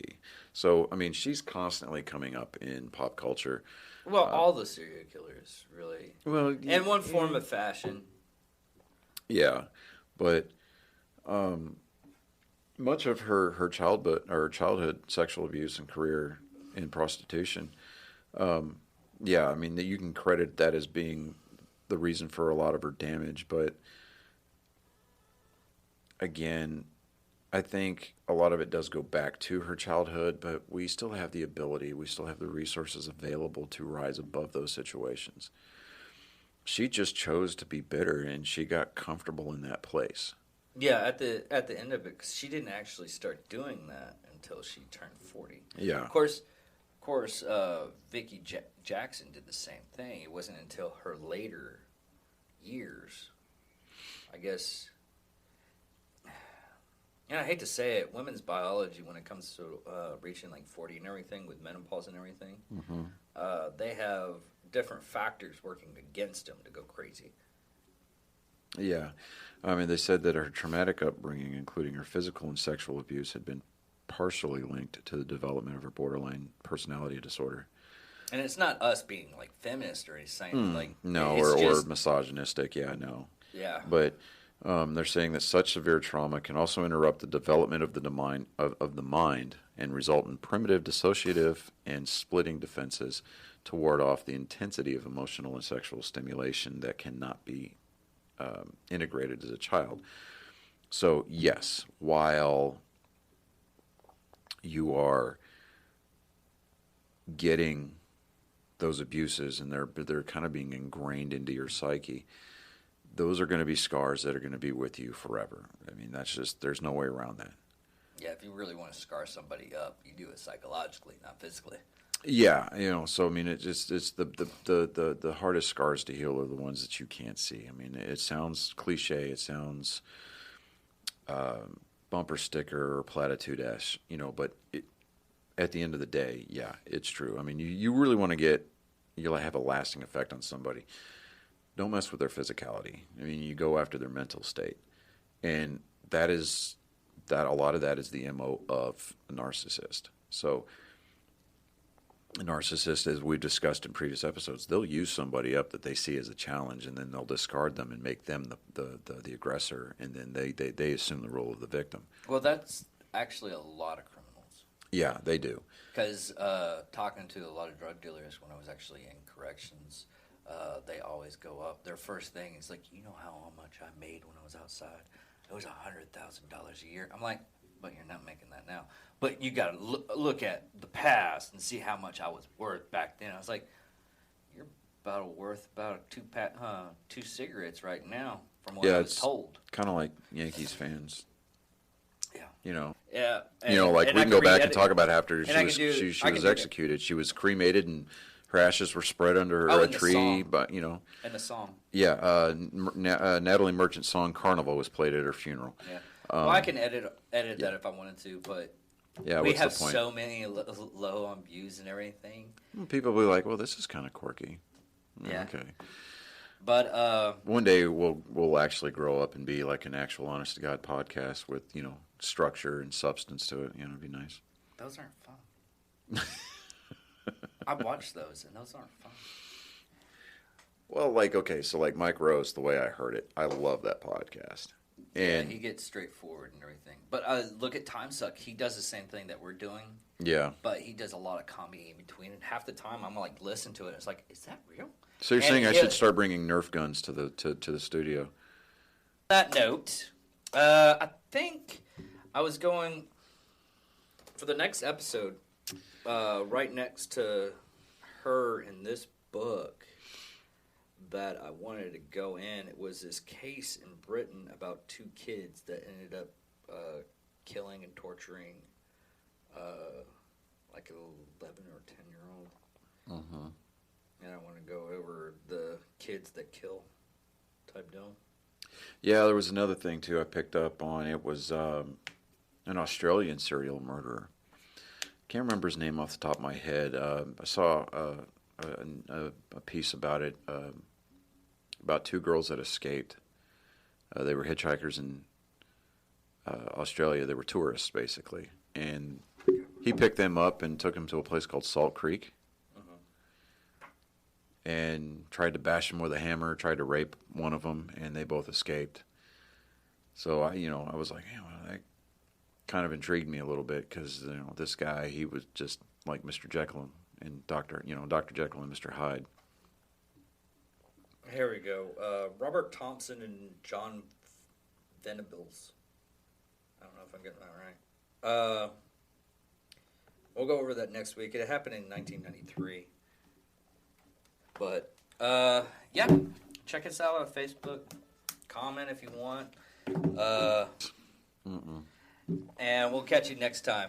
So, I mean, she's constantly coming up in pop culture. Well, all the serial killers, really. Well, in one form of fashion. Yeah, but much of her childhood sexual abuse and career in prostitution, yeah, I mean, that you can credit that as being the reason for a lot of her damage, but again, I think a lot of it does go back to her childhood, but we still have the ability, we still have the resources available to rise above those situations. She just chose to be bitter, and she got comfortable in that place. Yeah, at the end of it, because she didn't actually start doing that until she turned 40. Yeah. Of course, Vicky Jackson did the same thing. It wasn't until her later years, I guess. And I hate to say it, women's biology, when it comes to reaching like 40 and everything, with menopause and everything, they have different factors working against them to go crazy. Yeah. I mean, they said that her traumatic upbringing, including her physical and sexual abuse, had been partially linked to the development of her borderline personality disorder. And it's not us being like feminist or anything. No, or misogynistic. Yeah, no. Yeah. But they're saying that such severe trauma can also interrupt the development of the mind and result in primitive, dissociative, and splitting defenses to ward off the intensity of emotional and sexual stimulation that cannot be integrated as a child. So yes, while you are getting those abuses and they're kind of being ingrained into your psyche, those are going to be scars that are going to be with you forever. I mean, that's just, there's no way around that. Yeah, if you really want to scar somebody up, you do it psychologically, not physically. Yeah, so I mean, it's the hardest scars to heal are the ones that you can't see. I mean, it sounds cliche, it sounds bumper sticker or platitude-esque, but at the end of the day, yeah, it's true. I mean, you really want to you'll have a lasting effect on somebody. Don't mess with their physicality. I mean, you go after their mental state, and a lot of that is the MO of a narcissist. So a narcissist, as we've discussed in previous episodes, they'll use somebody up that they see as a challenge, and then they'll discard them and make them the aggressor, and then they assume the role of the victim. Well, that's actually a lot of criminals. Yeah, they do. Because talking to a lot of drug dealers when I was actually in corrections, they always go up. Their first thing is like, you know how much I made when I was outside? It was $100,000 a year. I'm like, but you're not making that now. But you got to look at the past and see how much I was worth back then. I was like, you're worth about two cigarettes right now from what I was told. Kind of like Yankees fans. Yeah. Yeah. And, we can go back and talk about after she was executed. She was cremated and her ashes were spread under a tree. But in the song. Yeah. Natalie Merchant's song "Carnival" was played at her funeral. Yeah. Well, I can edit that if I wanted to, but we have so many low on views and everything. People will be like, "Well, this is kind of quirky." Yeah. Okay. But one day we'll actually grow up and be like an actual honest to God podcast with structure and substance to it. It'd be nice. Those aren't fun. I watched those and those aren't fun. Well, so Mike Rose, the way I heard it, I love that podcast. And he gets straightforward and everything. But look at Time Suck. He does the same thing that we're doing. Yeah. But he does a lot of comedy in between. And half the time, I'm like, listen to it. It's like, is that real? So you're saying I should start bringing Nerf guns to the studio? That note, I think I was going for the next episode, right next to her in this book that I wanted to go in. It was this case in Britain about two kids that ended up killing and torturing like an 11 or 10-year-old. Uh-huh. And I want to go over the kids that kill type deal. Yeah, there was another thing too I picked up on. It was an Australian serial murderer. Can't remember his name off the top of my head. I saw a piece about it, about two girls that escaped. They were hitchhikers in Australia. They were tourists, basically. And he picked them up and took them to a place called Salt Creek. And tried to bash them with a hammer, tried to rape one of them, and they both escaped. So, I was like, that kind of intrigued me a little bit because, this guy, he was just like Mr. Jekyll and Dr. Jekyll and Mr. Hyde. Here we go. Robert Thompson and John Venables. I don't know if I'm getting that right. We'll go over that next week. It happened in 1993. But, yeah, check us out on Facebook. Comment if you want. And we'll catch you next time.